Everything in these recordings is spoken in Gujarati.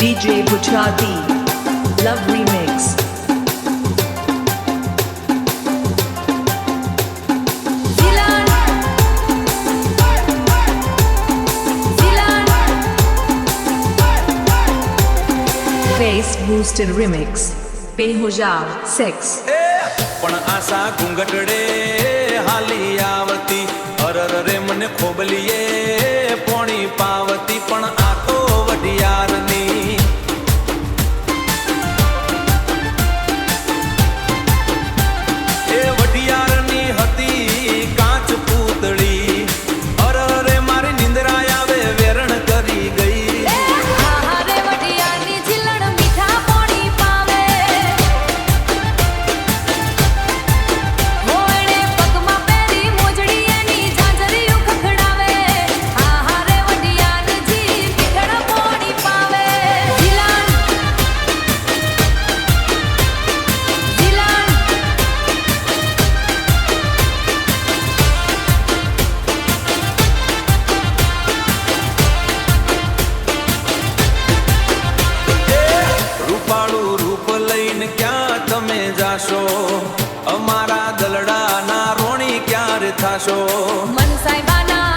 DJ Butchadi, Love Remix. Face Boosted Remix. Behojar Sex. पण आशा घुंघटडे हाली आवती अरर रे मन खोबलिये पोणी पावती पण आतो वडियारनी ए वडियारनी हती काच पूतळी अरर रे मारी निंद्रा आवे वेरण करी गई અમારા દલડાના રોણી ક્યારે થાશો મન સાહેબાના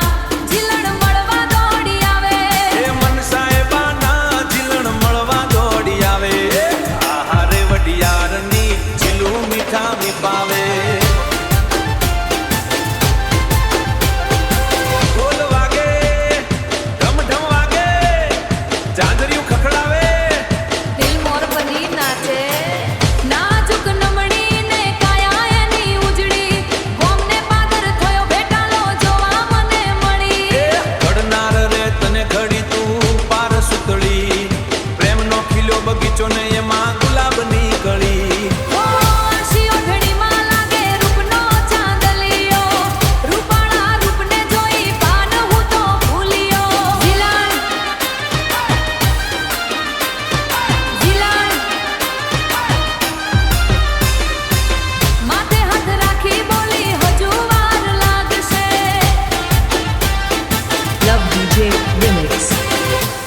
જીલણ મળવા દોડી આવે એ મન સાહેબાના જીલણ મળવા દોડી આવે આહારે વડિયારની જીલું મીઠા મીપાવે ઢોલ વાગે ઢમ ઢમ વાગે ચાંદરિયું ખખડાવે દિલ મોર બની નાચે બગીચો ને એમાં ગુલાબની કળી આશી ઓઢણીમાં લાગે રૂપનો ચાંદલિયો રૂપાળા રૂપને જોઈ પાન હું તો ભૂલ્યો જીલણ માથે હાથ રાખી બોલી હજુ વાર લાગશે Love DJ Remix.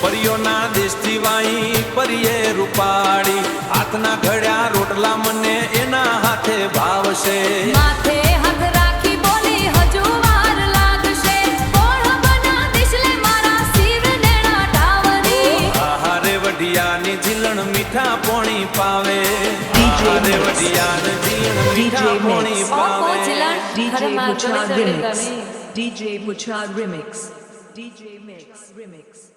પરિયોના દેશથી વાઈ પરિયે રૂપાળી હાથના ઘડ્યા રોટલા મને એના હાથે ભાવશે માથે હાથ રાખી બોલી હજુ વાર લાગશે કોણ બના દિશલે મારા શિવ નેણા ઢાવરી આહારે વડિયાની જીલણ મીઠા પોણી પાવે આહારે વડિયાની જીલણ મીઠા પોણી પાવે DJ Butchad Remix. DJ Butchad Remix. DJ Mix Remix.